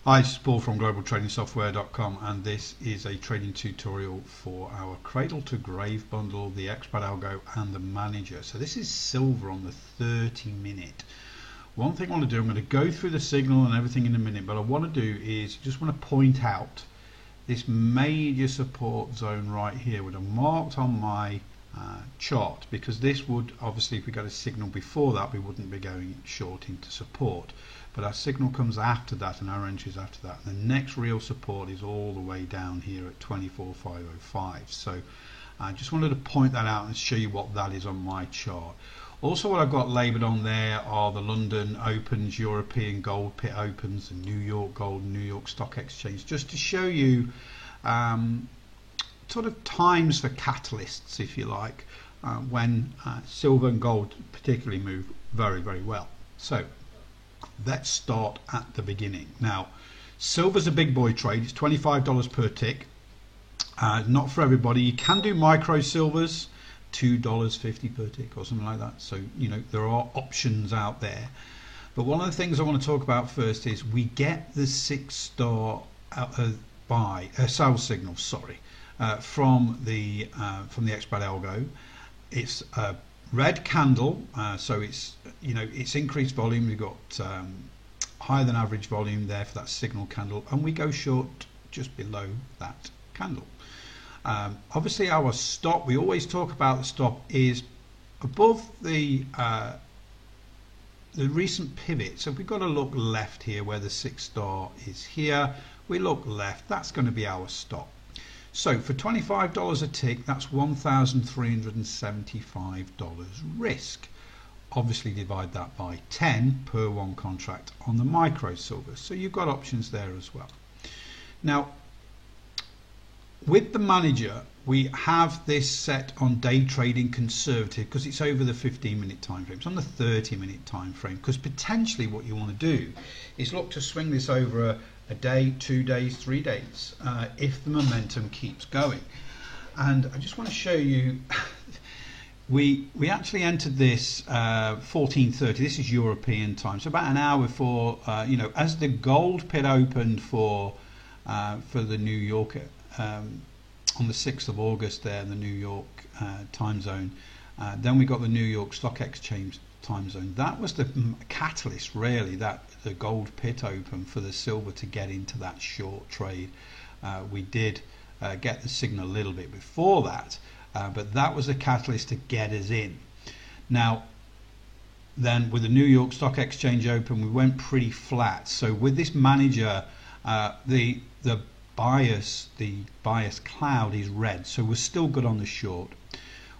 Hi, it's Paul from globaltradingsoftware.com, and this is a trading tutorial for our cradle to grave bundle, the expat algo and the manager. So this is silver on the 30-minute. One thing I want to do, I'm going to go through the signal and everything in a minute, but I want to do is just want to point out this major support zone right here, which I've marked on my chart, because this would obviously, if we got a signal before that, we wouldn't be going short into support, but our signal comes after that and our entry is after that. The next real support is all the way down here at 24,505. So I just wanted to point that out and show you what that is on my chart. Also, what I've got labelled on there are the London Opens, European Gold Pit Opens, and New York Gold, New York Stock Exchange, just to show you sort of times for catalysts, if you like, when silver and gold particularly move very, very well. So let's start at the beginning. Now, silver's a big boy trade. It's $25 per tick. Not for everybody. You can do micro silvers, $2.50 per tick or something like that. So, you know, there are options out there. But one of the things I want to talk about first is we get the 6-star sell signal, from the expat algo. It's a red candle, so it's, you know, it's increased volume. We've got higher than average volume there for that signal candle, and we go short just below that candle. Obviously our stop, we always talk about the stop, is above the recent pivot. So if we've got to look left here where the 6-star is here, we look left, that's going to be our stop. So for $25 a tick, that's $1,375 risk. Obviously divide that by 10 per one contract on the micro silver. So you've got options there as well. Now, with the manager, we have this set on day trading conservative because it's over the 15-minute time frame. It's on the 30-minute time frame, because potentially what you want to do is look to swing this over a day, 2 days, 3 days, if the momentum keeps going. And I just want to show you, we actually entered this 14:30. This is European time, so about an hour before, you know, as the gold pit opened for the New York on the 6th of August there in the New York time zone. Then we got the New York Stock Exchange time zone. That was the catalyst, really, that the gold pit open for the silver to get into that short trade. We did get the signal a little bit before that, but that was the catalyst to get us in. Now then, with the New York Stock Exchange open, we went pretty flat. So with this manager, the bias cloud is red, so we're still good on the short.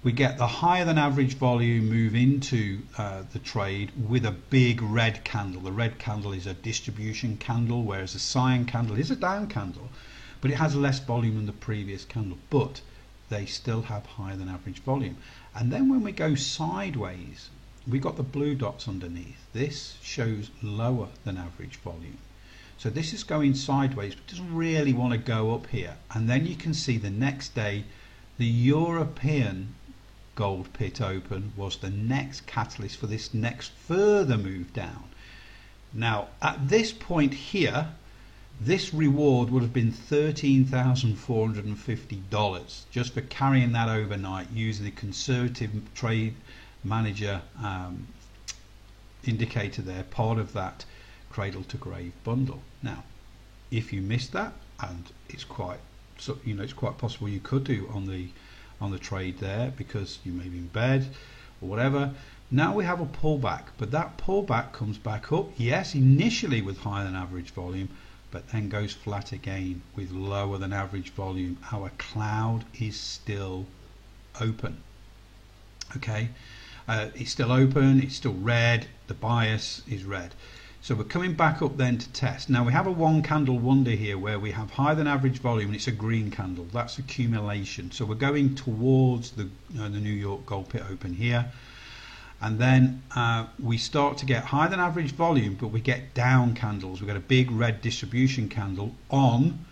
We get the higher than average volume move into the trade with a big red candle. The red candle is a distribution candle, whereas the cyan candle is a down candle, but it has less volume than the previous candle, but they still have higher than average volume. And then when we go sideways, we got the blue dots underneath. This shows lower than average volume. So this is going sideways, but doesn't really want to go up here. And then you can see the next day, the European gold pit open was the next catalyst for this next further move down. Now at this point here, this reward would have been $13,450 just for carrying that overnight using the conservative trade manager indicator there, part of that cradle to grave bundle. Now if you missed that, and it's quite, so you know, it's quite possible you could do on the trade there because you may be in bed or whatever. Now we have a pullback, but that pullback comes back up, yes, initially with higher than average volume, but then goes flat again with lower than average volume. Our cloud is still open. Okay, it's still open, it's still red, the bias is red. So we're coming back up then to test. Now we have a one candle wonder here where we have higher than average volume, and it's a green candle. That's accumulation. So we're going towards the New York gold pit open here. And then we start to get higher than average volume, but we get down candles. We've got a big red distribution candle on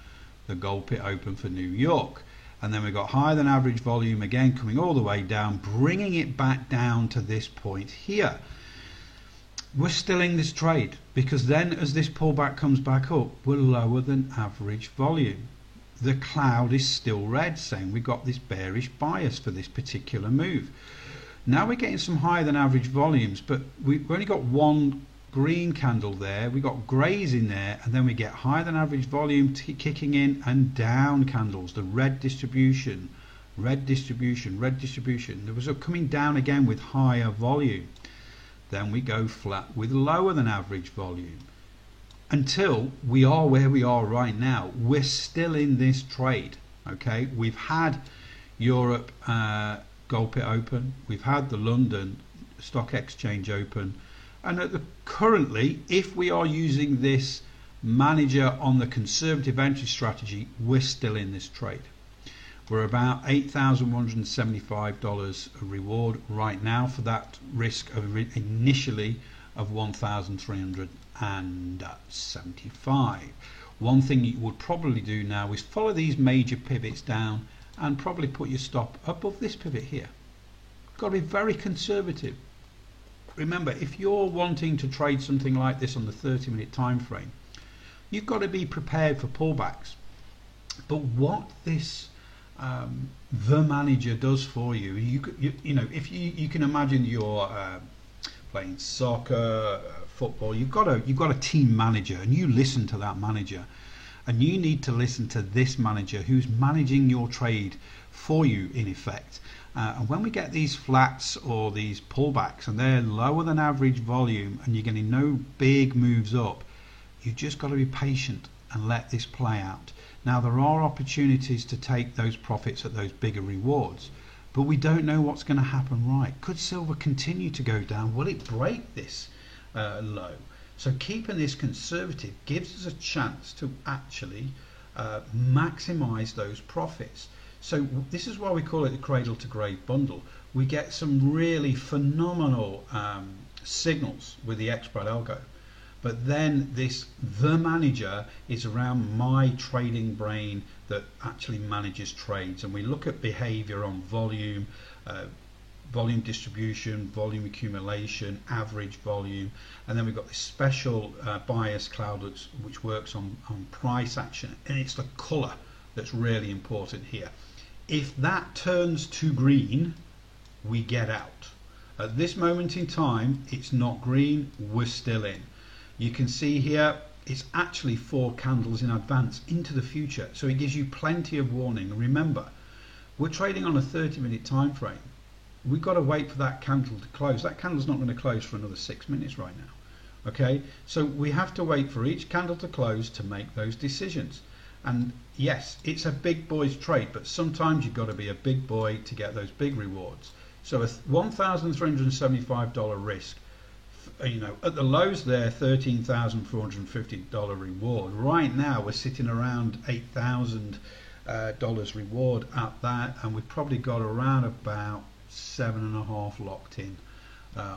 the gold pit open for New York. And then we've got higher than average volume again coming all the way down, bringing it back down to this point here. we're still in this trade, because then as this pullback comes back up, we're lower than average volume. The cloud is still red, saying we've got this bearish bias for this particular move. Now we're getting some higher than average volumes, but we've only got one green candle there, we got greys in there, and then we get higher than average volume kicking in, and down candles, the red distribution, red distribution, red distribution. There was a coming down again with higher volume. Then we go flat with lower than average volume, until we are where we are right now. We're still in this trade. Okay, we've had Europe Gold Pit open, we've had the London Stock Exchange open, and currently, if we are using this manager on the conservative entry strategy, we're still in this trade. We're about $8,175 a reward right now for that risk of initially of 1,375. One thing you would probably do now is follow these major pivots down and probably put your stop above this pivot here. Got to be very conservative. Remember, if you're wanting to trade something like this on the 30-minute time frame, you've got to be prepared for pullbacks. But what this the manager does for you, you know, if you can imagine you're playing soccer, football, you've got a team manager, and you listen to that manager, and you need to listen to this manager who's managing your trade for you in effect. And when we get these flats or these pullbacks and they're lower than average volume and you're getting no big moves up, you've just got to be patient and let this play out. Now, there are opportunities to take those profits at those bigger rewards, but we don't know what's going to happen. Right, could silver continue to go down? Will it break this low? So keeping this conservative gives us a chance to actually maximize those profits. So this is why we call it the cradle to grave bundle. We get some really phenomenal signals with the X-Spread algo. But then the manager is around my trading brain that actually manages trades, and we look at behavior on volume, volume distribution, volume accumulation, average volume, and then we've got this special bias cloud which works on price action, and it's the color that's really important here. If that turns to green, we get out. At this moment in time, it's not green, we're still in. You can see here it's actually 4 candles in advance into the future, so it gives you plenty of warning. Remember, we're trading on a 30-minute time frame. We've got to wait for that candle to close. That candle's not going to close for another 6 minutes right now. Okay, so we have to wait for each candle to close to make those decisions. And yes, it's a big boy's trade, but sometimes you've got to be a big boy to get those big rewards. So a $1,375 risk, you know, at the lows there, $13,450 reward. Right now we're sitting around $8,000 reward at that, and we've probably got around about 7.5 locked in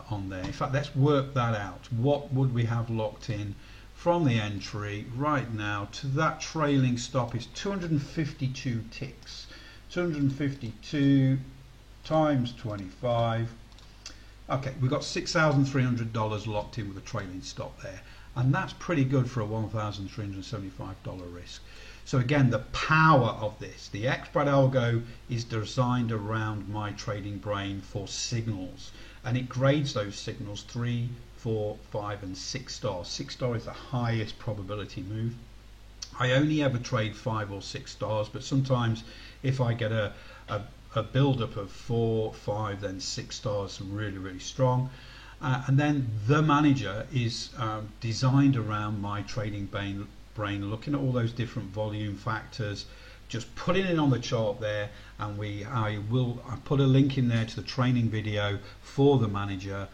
on there. In fact, let's work that out. What would we have locked in from the entry right now to that trailing stop? Is 252 ticks. 252 times 25. Okay, we've got $6,300 locked in with a trailing stop there, and that's pretty good for a $1,375 risk. So again, the power of this, the X-Spread algo is designed around my trading brain for signals, and it grades those signals 3, 4, 5 and 6 stars. 6 star is the highest probability move. I only ever trade 5 or 6 stars, but sometimes if I get a build-up of 4, 5, then 6 stars are really strong. And then the manager is designed around my trading brain, looking at all those different volume factors, just putting it on the chart there, and I put a link in there to the training video for the manager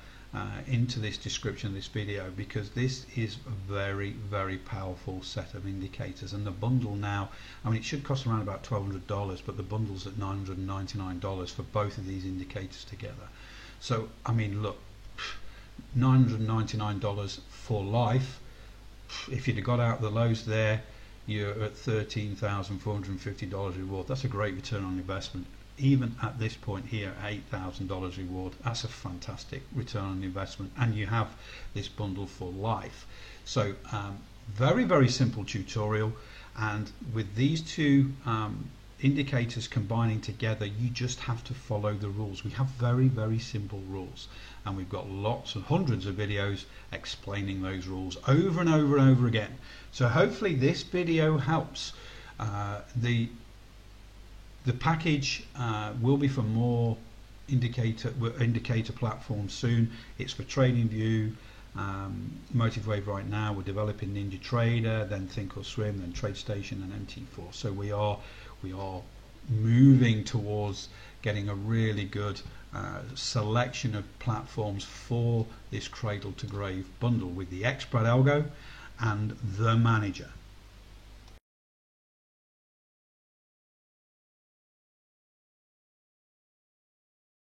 into this description of this video, because this is a very powerful set of indicators. And the bundle now, I mean, it should cost around about $1,200, but the bundle's at $999 for both of these indicators together. So I mean, look, $999 for life. If you'd have got out the lows there, you're at $13,450 reward. That's a great return on investment even at this point here, $8,000 reward, that's a fantastic return on investment, and you have this bundle for life. So very, very simple tutorial, and with these two indicators combining together, you just have to follow the rules. We have very, very simple rules, and we've got lots of hundreds of videos explaining those rules over and over and over again. So hopefully this video helps. The package will be for more indicator platforms soon. It's for TradingView, MotiveWave right now. We're developing NinjaTrader, then Thinkorswim, then TradeStation, and MT4. So we are moving towards getting a really good selection of platforms for this cradle to grave bundle with the Expert Algo and the Manager.